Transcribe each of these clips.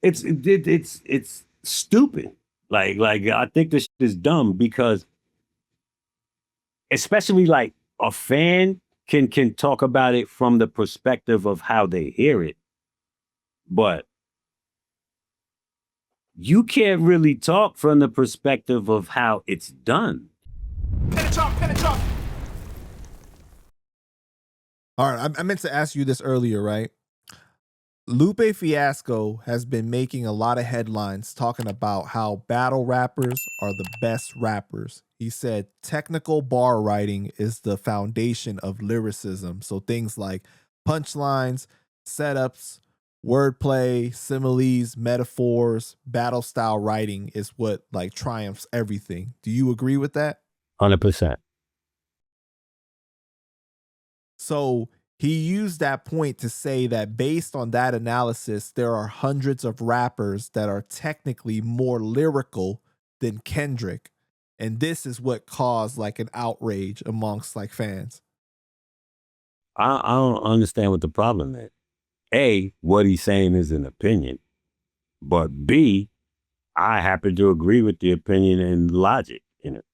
it's stupid. Like I think this shit is dumb because especially like a fan can talk about it from the perspective of how they hear it, but you can't really talk from the perspective of how it's done. All right, I meant to ask you this earlier, right? Lupe Fiasco has been making a lot of headlines talking about how battle rappers are the best rappers. He said technical bar writing is the foundation of lyricism. So things like punchlines, setups, wordplay, similes, metaphors, battle style writing is what like triumphs everything. Do you agree with that? 100%. So he used that point to say that based on that analysis, there are hundreds of rappers that are technically more lyrical than Kendrick. And this is what caused like an outrage amongst like fans. I don't understand what the problem is. A, what he's saying is an opinion, but B, I happen to agree with the opinion and logic in it.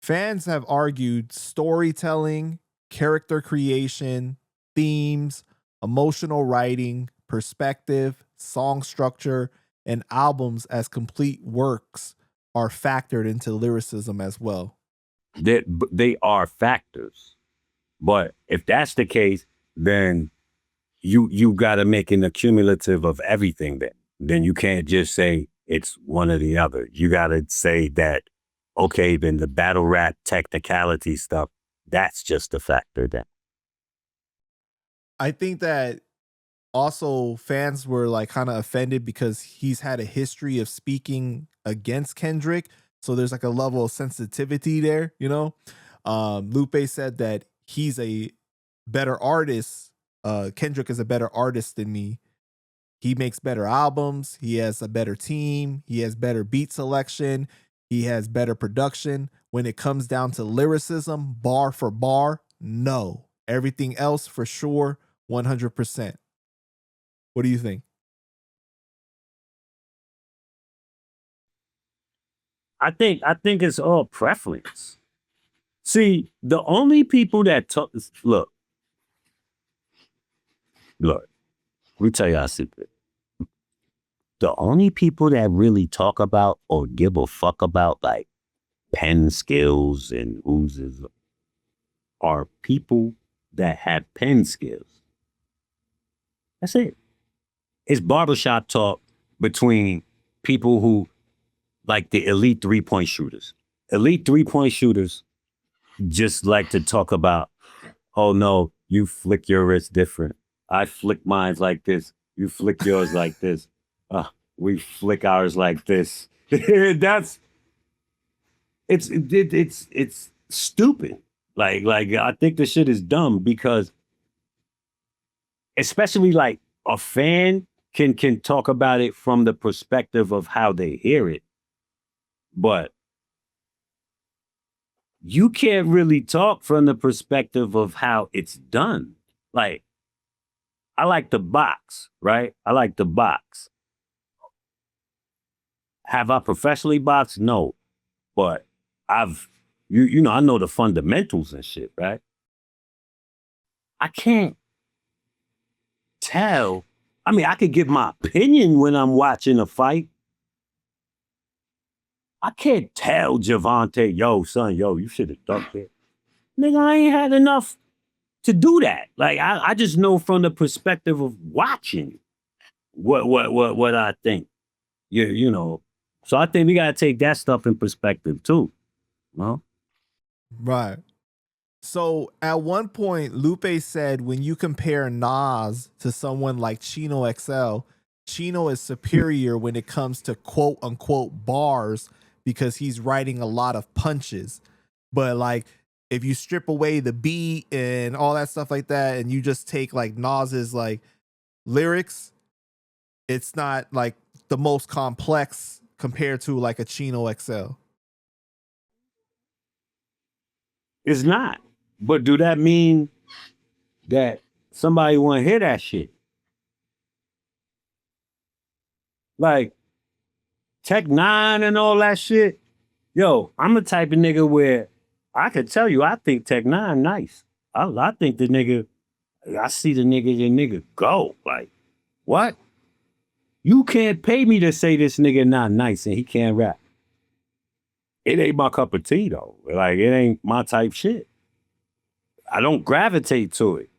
Fans have argued storytelling, character creation, themes, emotional writing, perspective, song structure, and albums as complete works are factored into lyricism as well. They are factors, but if that's the case, then you got to make an accumulative of everything. Then you can't just say it's one or the other. You got to say that okay, then the battle rap technicality stuff, that's just a factor then. I think that also fans were like kind of offended because he's had a history of speaking against Kendrick. So there's like a level of sensitivity there, you know? Lupe said that he's a better artist. Kendrick is a better artist than me. He makes better albums. He has a better team. He has better beat selection. He has better production. When it comes down to lyricism, bar for bar, no. Everything else for sure, 100%. What do you think? I think it's all preference. See, the only people that talk look, let me tell you a secret. The only people that really talk about or give a fuck about like pen skills and oozes are people that have pen skills. That's it. It's barbershop talk between people who like the elite 3-point shooters. Elite 3-point shooters just like to talk about, oh no, you flick your wrist different. I flick mine like this. You flick yours like this. We flick ours like this. That's it's stupid. Like I think the shit is dumb because especially like a fan can talk about it from the perspective of how they hear it, but you can't really talk from the perspective of how it's done. Like I like the box, right? I like the box. Have I professionally boxed? No, but I've you know I know the fundamentals and shit, right? I can't tell. I mean, I could give my opinion when I'm watching a fight. I can't tell Javante, yo, son, yo, you should have ducked it. Nigga, I ain't had enough to do that. Like I just know from the perspective of watching what I think. You know. So I think we gotta take that stuff in perspective too. No? Right. So at one point, Lupe said when you compare Nas to someone like Chino XL, Chino is superior when it comes to quote unquote bars because he's writing a lot of punches. But like if you strip away the beat and all that stuff like that, and you just take like Nas's like lyrics, it's not like the most complex compared to like a Chino XL. It's not. But do that mean that somebody wanna hear that shit? Like Tech Nine and all that shit. Yo, I'm the type of nigga where I could tell you I think Tech Nine nice. I think the nigga, I see the nigga go. Like, what? You can't pay me to say this nigga not nice and he can't rap. It ain't my cup of tea though. Like, it ain't my type shit. I don't gravitate to it.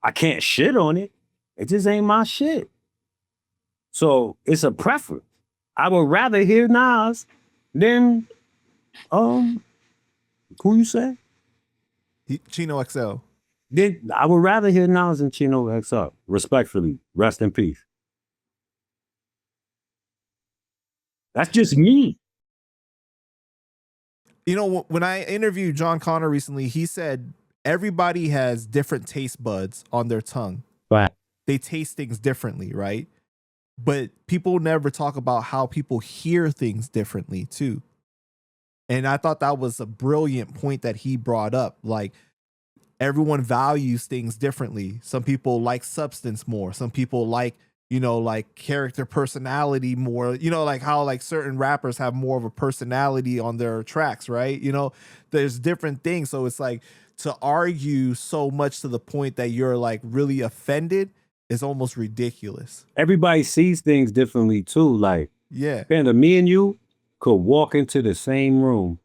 I can't shit on it. It just ain't my shit. So it's a preference. I would rather hear Nas than who you say? Chino XL. Then I would rather hear Nas than Chino XL. Respectfully, rest in peace. That's just me. You know, when I interviewed John Connor recently, he said everybody has different taste buds on their tongue. Right. They taste things differently, right? But people never talk about how people hear things differently too. And I thought that was a brilliant point that he brought up. Like, everyone values things differently. Some people like substance more. Some people like, you know, like character personality more, you know, like how like certain rappers have more of a personality on their tracks, right? You know, there's different things. So it's like, to argue so much to the point that you're like really offended is almost ridiculous. Everybody sees things differently too. Like, Yeah. Panda, me and you could walk into the same room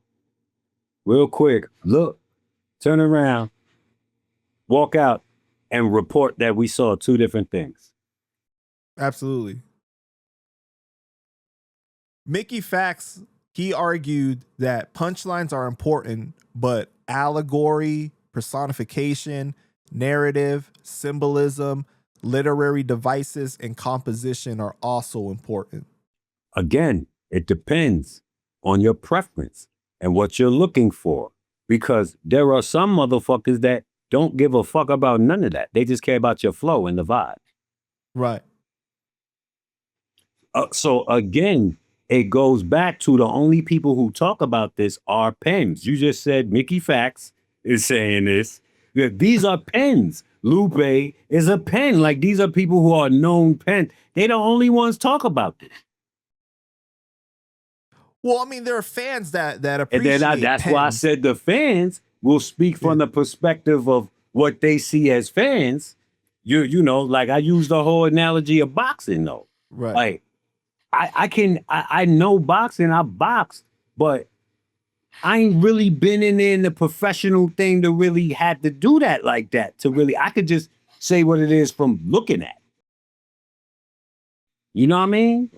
real quick, look, turn around, walk out, and report that we saw two different things. Absolutely. Mickey Fax, he argued that punchlines are important, but allegory, personification, narrative, symbolism, literary devices, and composition are also important. Again, it depends on your preference and what you're looking for. Because there are some motherfuckers that don't give a fuck about none of that. They just care about your flow and the vibe. Right. So again, it goes back to the only people who talk about this are pens. You just said Mickey Fax is saying this. These are pens. Lupe is a pen. Like, these are people who are known pens. They the only ones talk about this. Well, I mean, there are fans that And appreciate then that's pens. why I said the fans will speak from the perspective of what they see as fans. You know, like I use the whole analogy of boxing though. Right. Like, I know boxing, I boxed, but I ain't really been in the professional thing to really had to do that like that. To really, I could just say what it is from looking at. You know what I mean?